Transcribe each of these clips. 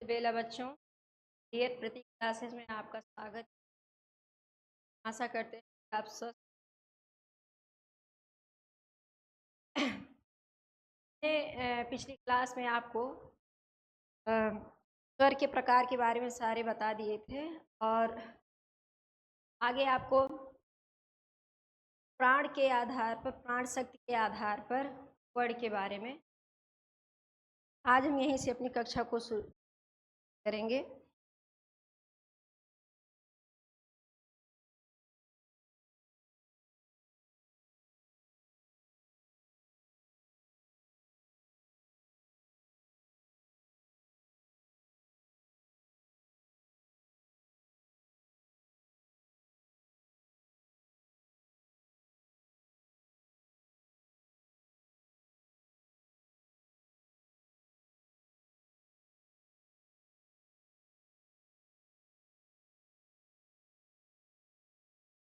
बेला बच्चों, डियर प्रति क्लासेस में आपका स्वागत। आशा करते हैं कि आप स्वस्थ। पिछली क्लास में आपको स्वर के प्रकार के बारे में सारे बता दिए थे और आगे आपको प्राण के आधार पर, प्राण शक्ति के आधार पर वर्ण के बारे में आज हम यहीं से अपनी कक्षा को शुरू करेंगे।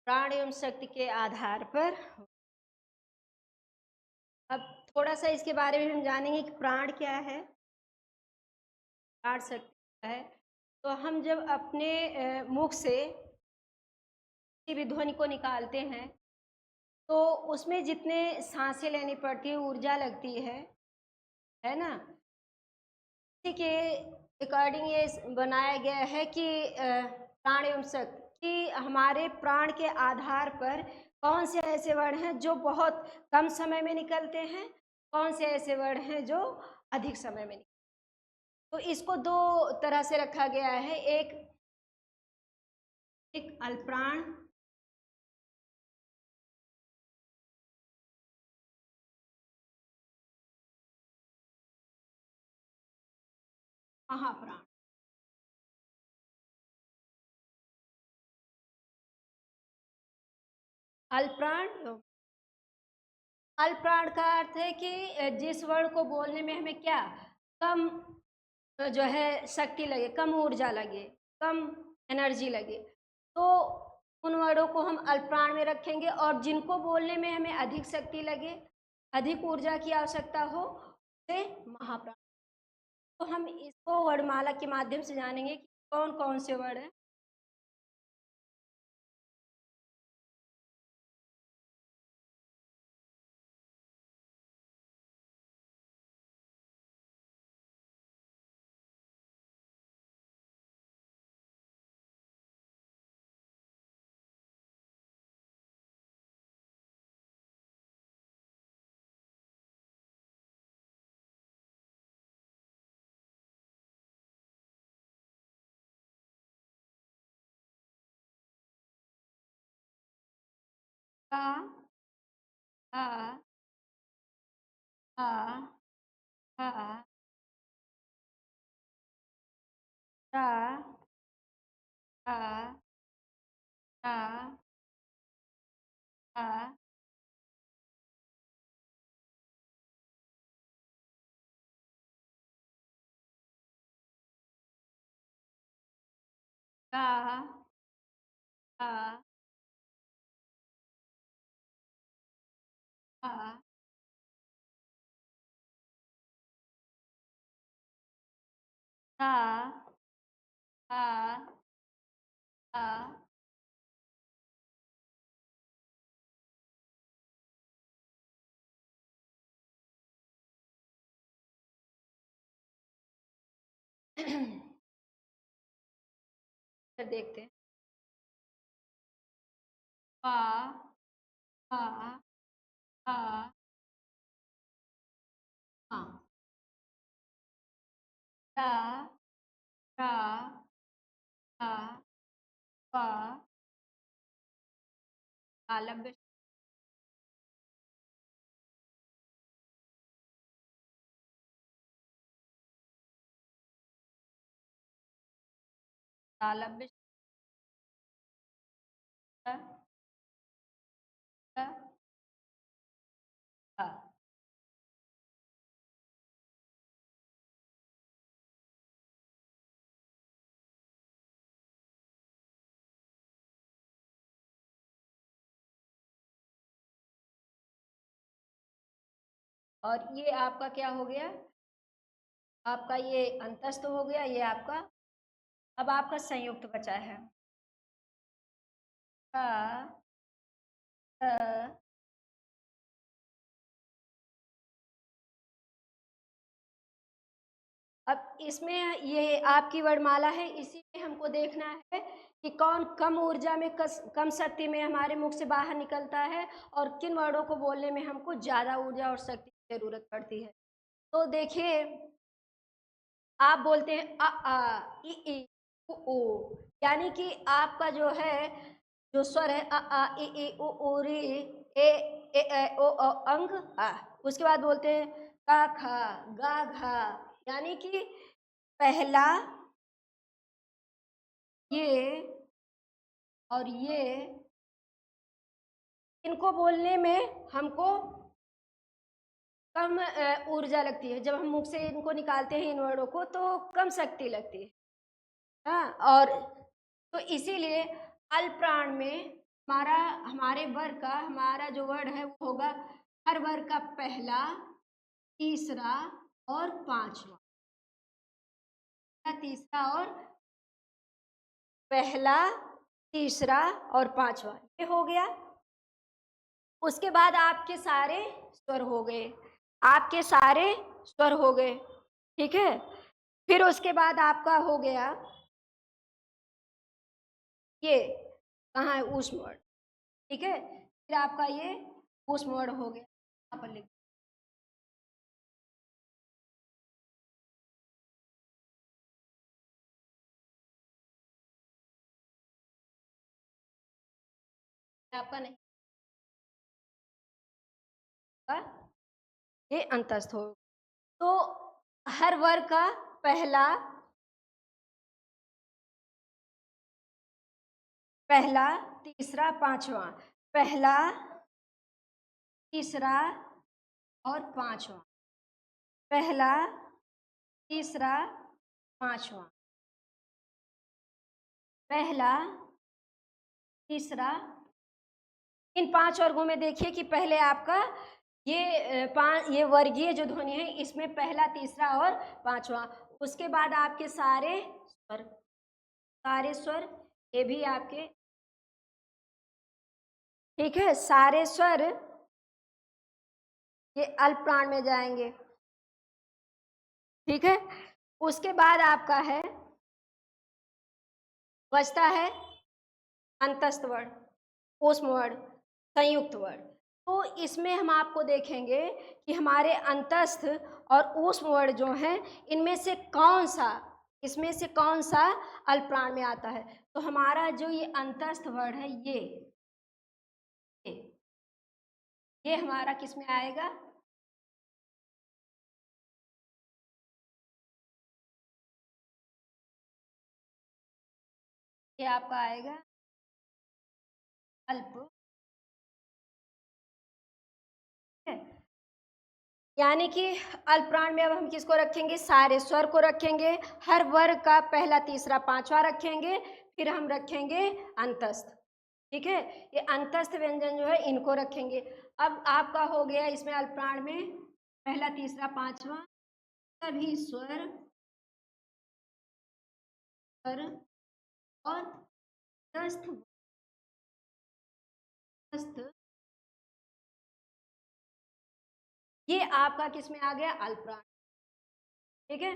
प्राण एवं शक्ति के आधार पर अब थोड़ा सा इसके बारे में हम जानेंगे कि प्राण क्या है, प्राण शक्ति क्या है। तो हम जब अपने मुख से किसी भी ध्वनि को निकालते हैं तो उसमें जितने सांसें लेनी पड़ती है, ऊर्जा लगती है ना। इसी के अकॉर्डिंग ये बनाया गया है कि प्राण एवं शक्ति कि हमारे प्राण के आधार पर कौन से ऐसे वर्ण हैं जो बहुत कम समय में निकलते हैं, कौन से ऐसे वर्ण हैं जो अधिक समय में निकलते हैं। तो इसको दो तरह से रखा गया है, एक अल्पप्राण महाप्राण। अल्पप्राण अल्पप्राण का अर्थ है कि जिस वर्ण को बोलने में हमें क्या कम जो है शक्ति लगे, कम ऊर्जा लगे, कम एनर्जी लगे, तो उन वर्णों को हम अल्पप्राण में रखेंगे। और जिनको बोलने में हमें अधिक शक्ति लगे, अधिक ऊर्जा की आवश्यकता हो, उसे महाप्राण। तो हम इसको वर्णमाला के माध्यम से जानेंगे कि कौन कौन से वर्ण हैं। का आ आ आ रा आ आ आ आ आ आ आ आ आ देखते हैं। आ आ आ आ रा रा आ पा आलम्ब आलम्ब और ये आपका क्या हो गया, आपका ये अंतस्थ हो गया, ये आपका। अब आपका संयुक्त बचा है का, त, अब इसमें ये आपकी वर्णमाला है, इसी में हमको देखना है कि कौन कम ऊर्जा में, कम शक्ति में हमारे मुख से बाहर निकलता है और किन वर्णों को बोलने में हमको ज़्यादा ऊर्जा और शक्ति की जरूरत पड़ती है। तो देखिए, आप बोलते हैं अ आ इ उ, यानी कि आपका जो है, जो स्वर है अ आ इ उ ऊ री ए ओ अंग आ, उसके बाद बोलते हैं का खा गा घा, यानी कि पहला ये और ये, इनको बोलने में हमको कम ऊर्जा लगती है। जब हम मुख से इनको निकालते हैं इन वर्डों को, तो कम शक्ति लगती है। हाँ, और तो इसीलिए अल्पप्राण में हमारे वर्ग का, हमारा जो वर्ड है वो होगा हर वर्ग का पहला, तीसरा और पांचवा। तीसरा और पहला, तीसरा और पांचवा, ये हो गया। उसके बाद आपके सारे स्वर हो गए, आपके सारे स्वर हो गए, ठीक है। फिर उसके बाद आपका हो गया ये, कहाँ है ऊष्म वर्ड, ठीक है। फिर आपका ये ऊष्म वर्ड हो गया, यहाँ पर लिख, आपका नहीं, ये अंतस्थ हो। तो हर वर्ग का पहला, पहला, तीसरा, पांचवा, पहला, तीसरा और पांचवा, पहला, तीसरा, पांचवा, पहला, तीसरा। इन 5 वर्गों में देखिए कि पहले आपका ये वर्गीय जो ध्वनि है, इसमें पहला, तीसरा और पांचवा। उसके बाद आपके सारे स्वर, सारे स्वर ये भी आपके, ठीक है, सारे स्वर ये अल्प प्राण में जाएंगे, ठीक है। उसके बाद आपका है, बचता है अंतस्थ वर्ड, ऊष्म वर्ड, संयुक्त वर्ड। तो इसमें हम आपको देखेंगे कि हमारे अंतस्थ और ऊष्म वर्ड जो हैं, इनमें से कौन सा, इसमें से कौन सा अल्प प्राण में आता है। तो हमारा जो ये अंतस्थ वर्ड है, ये हमारा किस में आएगा, ये आपका आएगा अल्प, यानी कि अल्प प्राण में अब हम किसको रखेंगे, सारे स्वर को रखेंगे, हर वर्ग का पहला, तीसरा, पांचवा रखेंगे, फिर हम रखेंगे अंतस्थ, ठीक है। ये अंतस्थ व्यंजन जो है, इनको रखेंगे। अब आपका हो गया इसमें अल्प प्राण में पहला, तीसरा, पांचवा, सभी स्वर और तस्थ, ये आपका किस में आ गया, अल्प प्राण, ठीक है।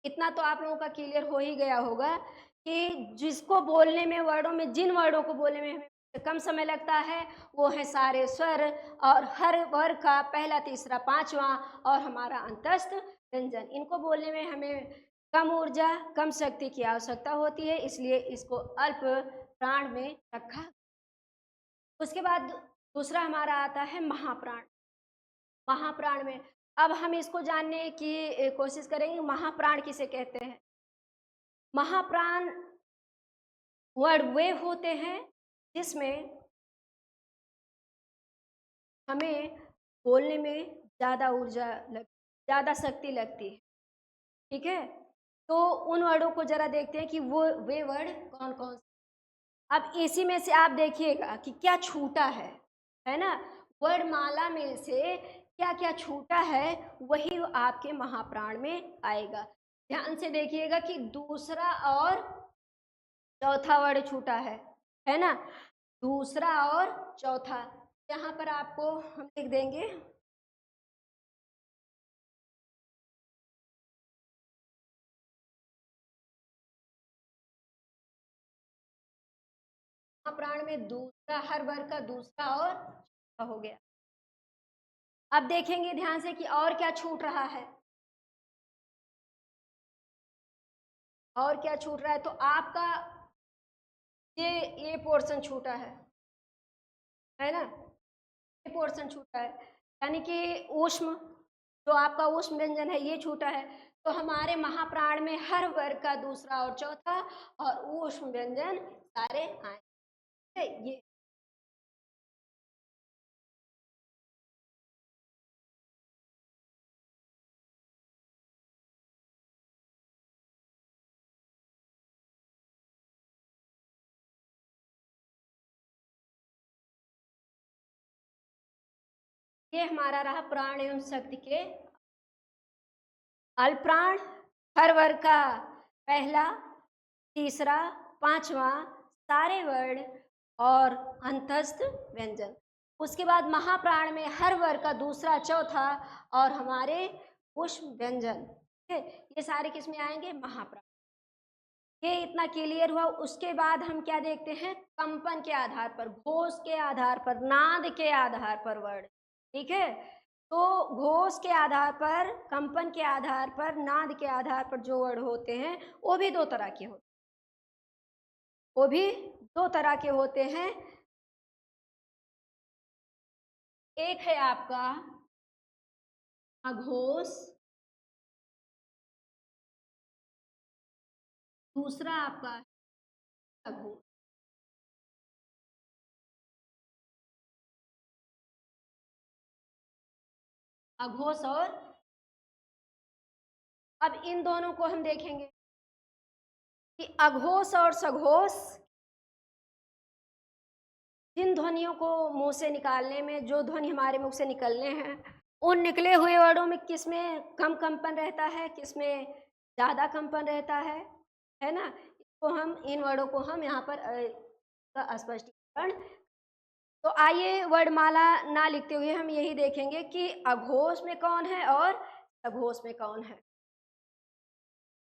इतना तो आप लोगों का क्लियर हो ही गया होगा कि जिसको बोलने में, वर्डों में, जिन वर्डों को बोलने में हमें कम समय लगता है, वो है सारे स्वर और हर वर्ग का पहला, तीसरा, पांचवा और हमारा अंतस्थ व्यंजन। इनको बोलने में हमें कम ऊर्जा, कम शक्ति की आवश्यकता होती है, इसलिए इसको अल्प प्राण में रखा। उसके बाद दूसरा हमारा आता है महाप्राण। महाप्राण में अब हम इसको जानने की कोशिश करेंगे, महाप्राण किसे कहते हैं। महाप्राण वर्ड वे होते हैं जिसमें हमें बोलने में ज़्यादा ऊर्जा ज़्यादा शक्ति लगती है, ठीक है। तो उन वर्डों को जरा देखते हैं कि वो वे वर्ड कौन कौन से। अब इसी में से आप देखिएगा कि क्या छूटा है ना, वर्णमाला में से क्या क्या छूटा है वही आपके महाप्राण में आएगा। ध्यान से देखिएगा कि दूसरा और चौथा वर्ड छूटा है ना, दूसरा और चौथा। यहाँ पर आपको हम लिख देंगे महाप्राण में दूसरा, हर वर्ग का दूसरा और चौथा हो गया। अब देखेंगे ध्यान से कि और क्या छूट रहा है, और क्या छूट रहा है। तो आपका ये पोर्शन छूटा है ना, ये पोर्शन छूटा है, यानी कि ऊष्म, जो आपका ऊष्म व्यंजन है ये छूटा है। तो हमारे महाप्राण में हर वर्ग का दूसरा और चौथा और ऊष्म व्यंजन सारे आए। ये हमारा रहा प्राण एवं शक्ति के अल्पप्राण, हर वर्ग का पहला, तीसरा, पांचवा, सारे वर्ण और अंतस्थ व्यंजन। उसके बाद महाप्राण में हर वर्ग का दूसरा, चौथा और हमारे पुष्प व्यंजन। ये सारे किस में आएंगे, महाप्राण। ये इतना क्लियर हुआ। उसके बाद हम क्या देखते हैं, कंपन के आधार पर, घोष के आधार पर, नाद के आधार पर वर्ण। ठीक है, तो घोष के आधार पर, कंपन के आधार पर, नाद के आधार पर जो वर्ण होते हैं वो भी दो तरह के होते हैं, वो भी दो तरह के होते हैं। एक है आपका अघोष, दूसरा आपका अघोष। अघोष और, अब इन दोनों को हम देखेंगे कि अघोष और सघोष जिन ध्वनियों को मुंह से निकालने में, जो ध्वनि हमारे मुख से निकलने हैं, उन निकले हुए वर्डों में किस में कम कंपन रहता है, किस में ज़्यादा कंपन रहता है ना। इसको हम, इन वर्डों को हम यहाँ पर स्पष्टीकरण। तो आइए वर्णमाला ना लिखते हुए हम यही देखेंगे कि अघोष में कौन है और सघोष में कौन है।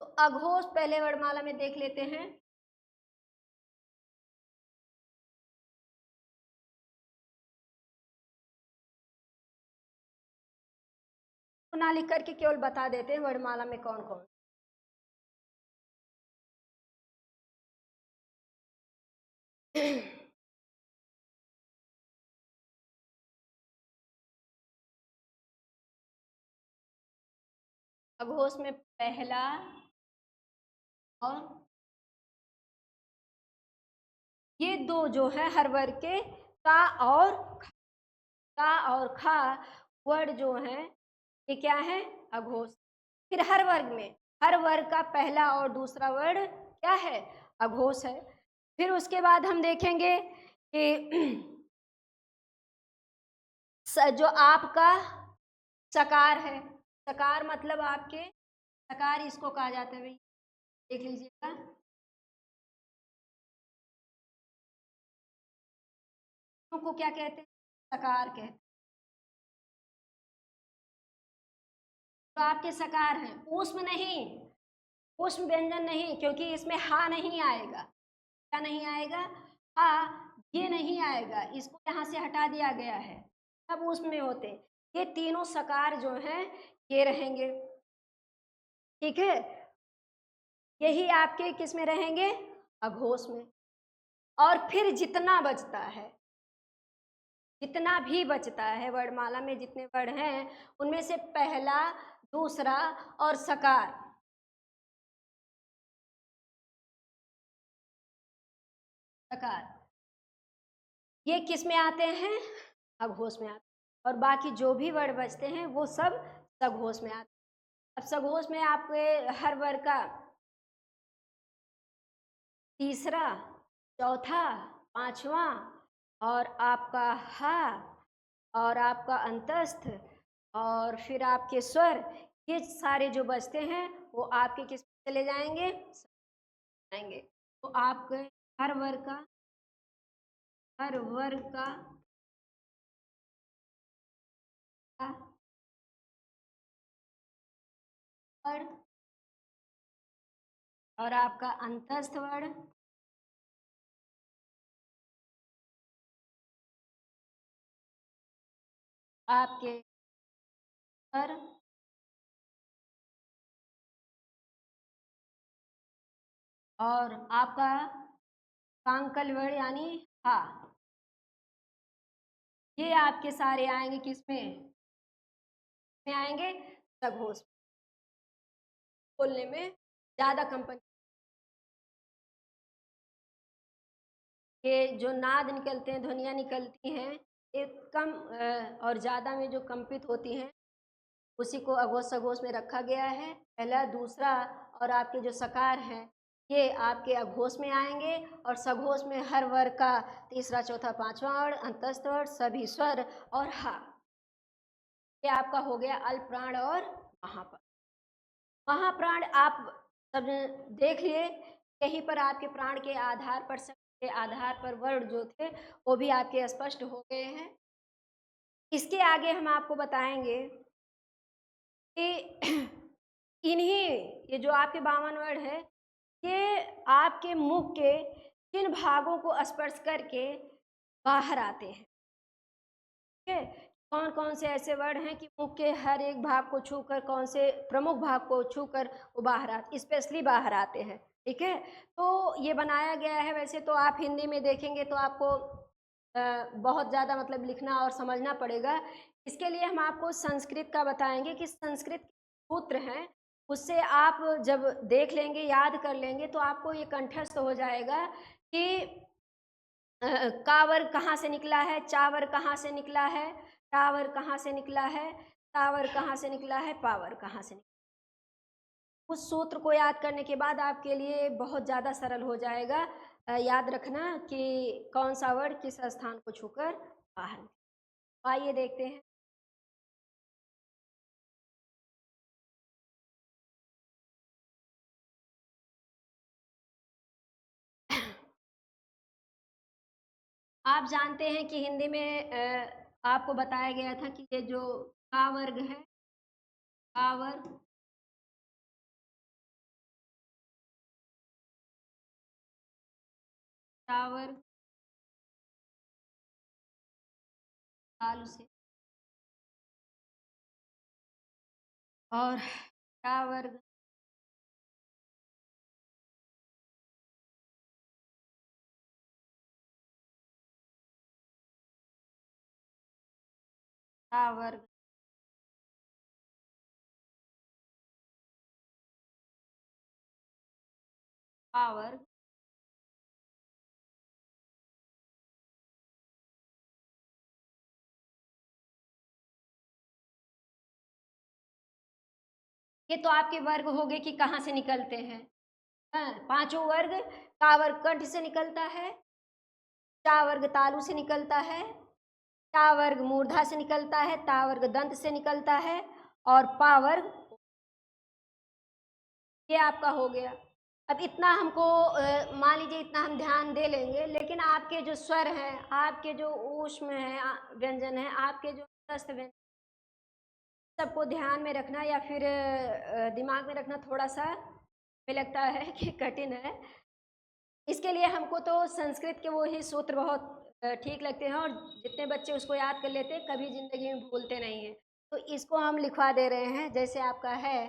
तो अघोष पहले वर्णमाला में देख लेते हैं। तो ना लिख करके केवल बता देते हैं वर्णमाला में कौन कौन। अघोष में पहला और ये दो जो है हर वर्ग के का और खा वर्ड जो है ये क्या है, अघोष। फिर हर वर्ग में, हर वर्ग का पहला और दूसरा वर्ड क्या है, अघोष है। फिर उसके बाद हम देखेंगे कि जो आपका सकार है, सकार मतलब आपके, सकार इसको कहा जाता है भाई, देख लीजिएगा। को क्या कहते हैं, सकार कहते हैं। तो आपके सकार हैं, ऊष्म नहीं, ऊष्म व्यंजन नहीं, क्योंकि इसमें हा नहीं आएगा। क्या नहीं आएगा, हा, ये नहीं आएगा, इसको यहाँ से हटा दिया गया है, तब उसमें होते। ये तीनों सकार जो हैं ये रहेंगे। ठीक है, यही आपके किस में रहेंगे, अघोष में। और फिर जितना बचता है, जितना भी बचता है वर्णमाला में, जितने वर्ण हैं उनमें से पहला, दूसरा और सकार, सकार ये किस में आते हैं, अघोष में आते हैं। और बाकी जो भी वर्ण बचते हैं वो सब सघोष में आते हैं। अब सघोष में आपके हर वर्ग का तीसरा, चौथा, पांचवा और आपका हा और आपका अंतस्थ और फिर आपके स्वर ये सारे जो बचते हैं वो आपके किस में चले जाएंगे, जाएंगे। तो आपके हर वर्ग का वर्ण और आपका अंतस्थ वर्ण आपके स्वर और आपका कांकल वर्ण यानी हा, ये आपके सारे आएंगे किसमें में आएंगे, सघोष। बोलने में ज्यादा कंपन के जो नाद निकलते हैं, ध्वनियाँ निकलती हैं, ये कम और ज़्यादा में जो कंपित होती हैं उसी को अघोष सघोष में रखा गया है, पहला। दूसरा, और आपके जो सकार हैं ये आपके अघोष में आएंगे और सघोष में हर वर्ग का तीसरा चौथा पांचवा वर्ण, अंतस्थ वर्ण, सभी स्वर और हा। ये आपका हो गया अल्पप्राण और महाप्राण। महाप्राण आप सब देख लिए, यहीं पर आपके प्राण के आधार पर, शब्द के आधार पर वर्ण जो थे वो भी आपके स्पष्ट हो गए हैं। इसके आगे हम आपको बताएंगे कि इन्हीं ये जो आपके 52 वर्ण है ये आपके मुख के किन भागों को स्पर्श करके बाहर आते हैं, ठीक है। कौन कौन से ऐसे वर्ड हैं कि मुख के हर एक भाग को छूकर, कौन से प्रमुख भाग को छूकर वो बाहर आते, स्पेशली बाहर आते हैं, ठीक है। तो ये बनाया गया है, वैसे तो आप हिंदी में देखेंगे तो आपको बहुत ज़्यादा मतलब लिखना और समझना पड़ेगा। इसके लिए हम आपको संस्कृत का बताएंगे कि संस्कृत सूत्र हैं, उससे आप जब देख लेंगे, याद कर लेंगे तो आपको ये कंठस्थ हो जाएगा कि का वर्ग कहाँ से निकला है, चा वर्ग कहाँ से निकला है, टा वर्ग कहाँ से निकला है, ता वर्ग कहाँ से निकला है, पा वर्ग कहाँ से निकला। उस सूत्र को याद करने के बाद आपके लिए बहुत ज़्यादा सरल हो जाएगा याद रखना कि कौन सा वर्ड किस स्थान को छूकर बाहर निकला। आइए देखते हैं। आप जानते हैं कि हिंदी में आपको बताया गया था कि ये जो का वर्ग है, का वर्ग, टा वर्ग, तालु से, और टा वर्ग, टा वर्ग, पा वर्ग। ये तो आपके वर्ग हो गए कि कहाँ से निकलते हैं। हाँ, पांचों वर्ग। का वर्ग कंठ से निकलता है, चा वर्ग तालु से निकलता है, टा वर्ग मूर्धा से निकलता है, ता वर्ग दंत से निकलता है, और पा वर्ग, ये आपका हो गया। अब इतना हमको मान लीजिए इतना हम ध्यान दे लेंगे, लेकिन आपके जो स्वर हैं, आपके जो ऊष्म है व्यंजन है, आपके जो तस्त व्यंजन, सबको ध्यान में रखना या फिर दिमाग में रखना थोड़ा सा हमें लगता है कि कठिन है। इसके लिए हमको तो संस्कृत के वो ही सूत्र बहुत ठीक लगते हैं, और जितने बच्चे उसको याद कर लेते हैं कभी ज़िंदगी में भूलते नहीं हैं। तो इसको हम लिखवा दे रहे हैं, जैसे आपका है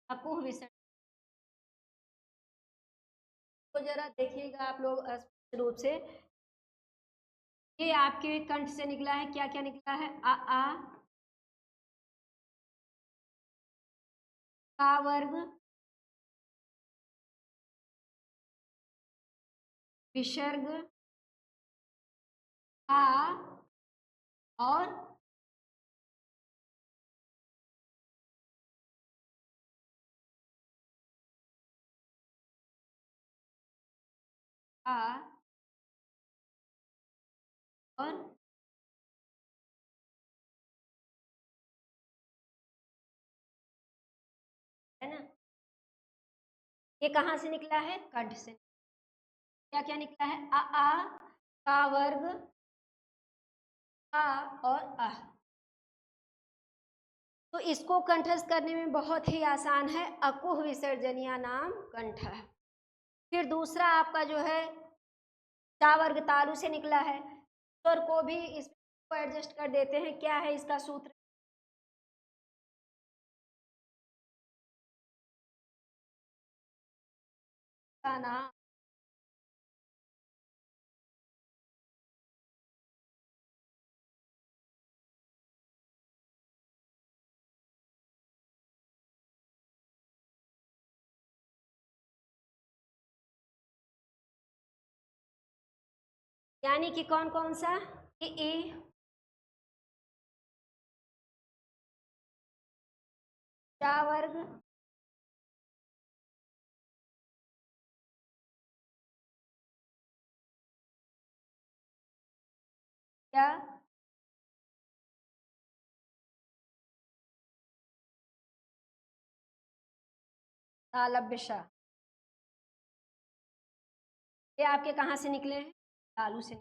अकुह विसर्ग। तो जरा देखिएगा आप लोग स्पष्ट रूप से, ये आपके कंठ से निकला है, क्या क्या निकला है? आ, का वर्ग, विसर्ग, आ और आ और है ना, ये कहाँ से निकला है? कंठ से। क्या क्या निकला है? आ, का वर्ग, आ और अ। तो इसको कंठस्थ करने में बहुत ही आसान है, अकुह विसर्जनीय नाम कंठ है। फिर दूसरा आपका जो है चा वर्ग तालु से निकला है, स्वर को भी इसको एडजस्ट कर देते हैं। क्या है इसका सूत्र? का नाम यानी कि कौन कौन सा? ए, चा वर्ग, या तालव्य श। ये आपके कहाँ से निकले हैं? तालु से।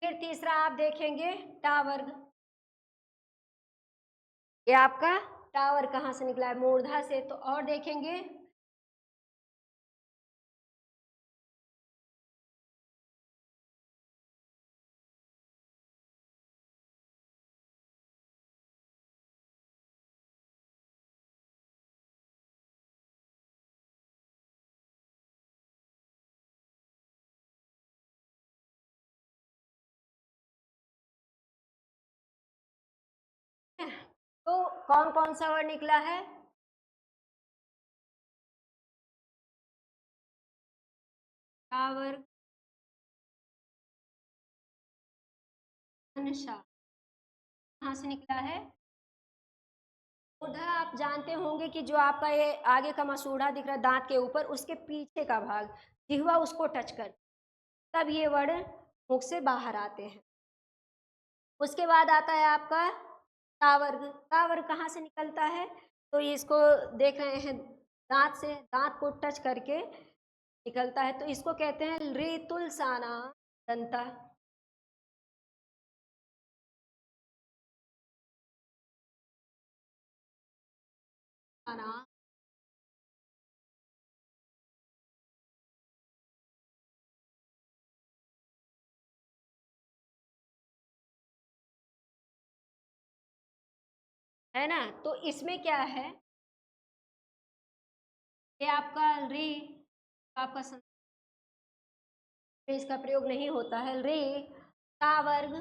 फिर तीसरा आप देखेंगे टा वर्ग। ये आपका टावर कहाँ से निकला है? मूर्धा से। तो और देखेंगे तो कौन कौन सा वर्ड निकला है? टा वर्ग, अनुषा। कहाँ से निकला है? मूर्धा। आप जानते होंगे कि जो आपका ये आगे का मसूड़ा दिख रहा है दांत के ऊपर, उसके पीछे का भाग जिह्वा उसको टच कर, तब ये वर्ड मुख से बाहर आते हैं। उसके बाद आता है आपका तावर्ग। तावर्ग कहाँ से निकलता है? तो इसको देख रहे हैं दांत से, दांत को टच करके निकलता है, तो इसको कहते हैं ऋतुलसाना दंता। आना है ना। तो इसमें क्या है, ये आपका रे, आपका में इसका प्रयोग नहीं होता है। रे, ता वर्ग,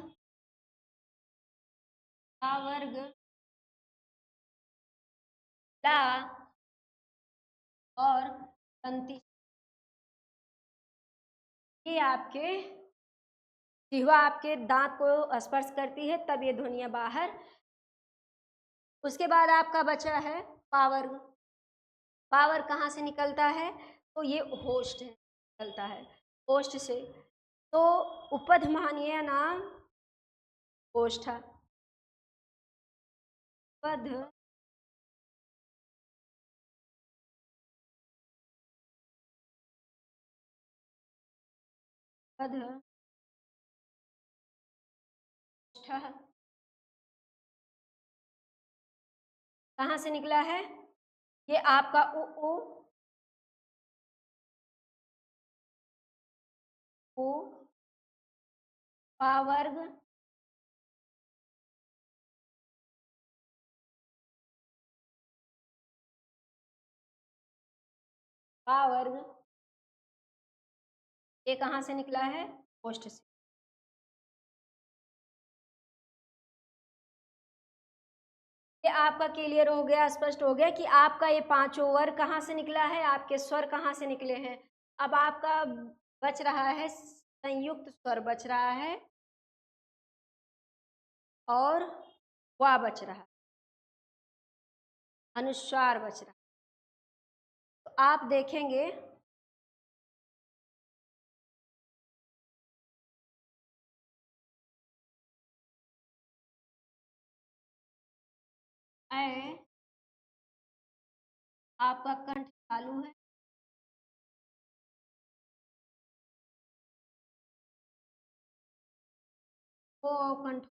ता वर्ग, ला और तंती। ये आपके जिह्वा आपके दांत को स्पर्श करती है, तब ये ध्वनियां बाहर। उसके बाद आपका बचा है पावर्ग। पावर कहाँ से निकलता है? तो ये होस्ट निकलता है, होस्ट से। तो उपध मानिए नाम ओष्ठा। पद पद ओष्ठा कहाँ से निकला है? ये आपका उ उ पा वर्ग, पा वर्ग, ये कहाँ से निकला है? ओष्ठ से। ये आपका क्लियर हो गया, स्पष्ट हो गया कि आपका ये पांचों वर्ग कहाँ से निकला है, आपके स्वर कहाँ से निकले हैं। अब आपका बच रहा है संयुक्त स्वर बच रहा है और वा बच रहा है, अनुस्वार बच रहा है। तो आप देखेंगे ऐ आपका कंठ चालू है, ओ कंठ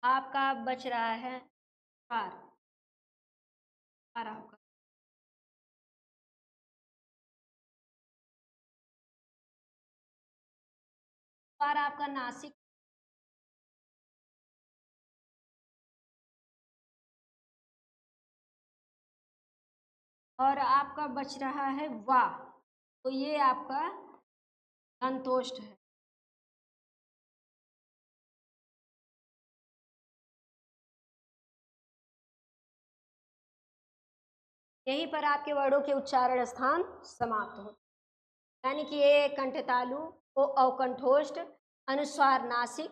आपका बच रहा है पार पार आपका पार आपका नासिक और आपका बच रहा है वा, तो ये आपका संतोष्ट है। यहीं पर आपके वर्णों के उच्चारण स्थान समाप्त होते, यानी कि ये कंठ तालु, ओ अवकंठोष्ठ, अनुस्वार नासिक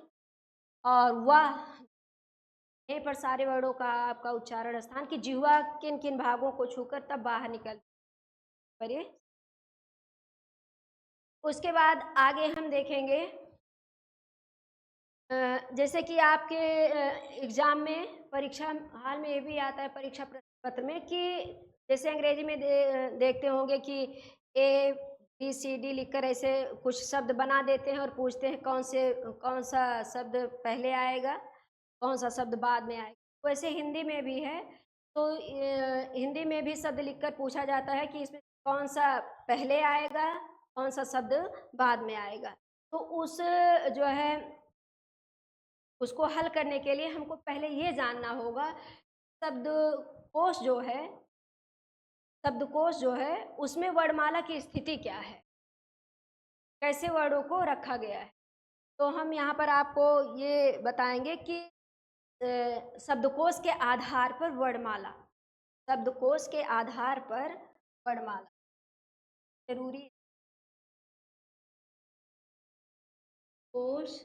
और वह, यहीं पर सारे वर्णों का आपका उच्चारण स्थान कि जिह्वा किन किन भागों को छूकर तब बाहर निकल पर ये। उसके बाद आगे हम देखेंगे जैसे कि आपके एग्जाम में परीक्षा हाल में ये भी आता है परीक्षा पत्र में कि जैसे अंग्रेजी में देखते होंगे कि ए बी सी डी लिखकर ऐसे कुछ शब्द बना देते हैं और पूछते हैं कौन सा शब्द पहले आएगा, कौन सा शब्द बाद में आएगा। वैसे हिंदी में भी है, तो हिंदी में भी शब्द लिखकर पूछा जाता है कि इसमें कौन सा पहले आएगा, कौन सा शब्द बाद में आएगा। तो उस जो है उसको हल करने के लिए हमको पहले ये जानना होगा शब्दकोश जो है, शब्दकोश जो है उसमें वर्णमाला की स्थिति क्या है, कैसे वर्णों को रखा गया है। तो हम यहाँ पर आपको ये बताएंगे कि शब्दकोश के आधार पर वर्णमाला, शब्दकोश के आधार पर वर्णमाला जरूरी कोश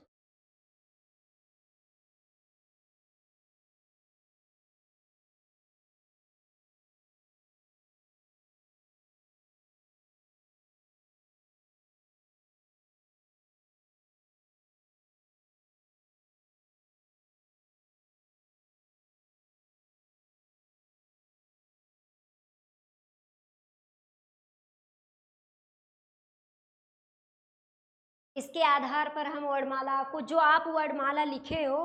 इसके आधार पर हम वर्णमाला आपको जो आप वर्णमाला लिखे हो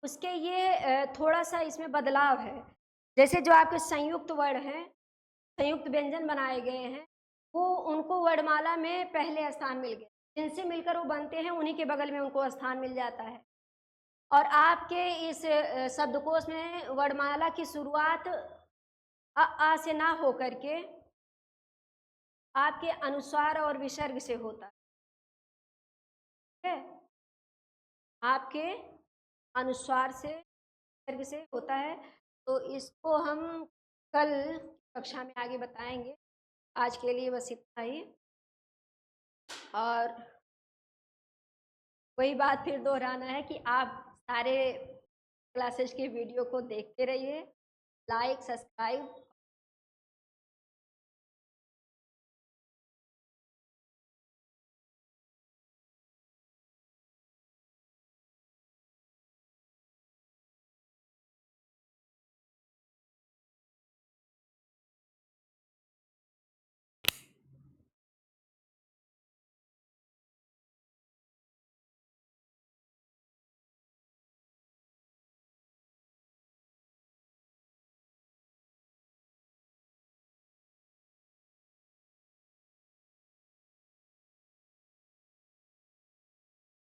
उसके ये थोड़ा सा इसमें बदलाव है। जैसे जो आपके संयुक्त वर्ण हैं, संयुक्त व्यंजन बनाए गए हैं, वो उनको वर्णमाला में पहले स्थान मिल गया, जिनसे मिलकर वो बनते हैं उन्हीं के बगल में उनको स्थान मिल जाता है। और आपके इस शब्दकोश में वर्णमाला की शुरुआत आ से ना हो करके आपके अनुस्वार और विसर्ग से होता है, ठीक है? आपके अनुस्वार से विसर्ग से होता है। तो इसको हम कल कक्षा में आगे बताएंगे। आज के लिए बस इतना ही, और वही बात फिर दोहराना है कि आप सारे क्लासेस के वीडियो को देखते रहिए, लाइक सब्सक्राइब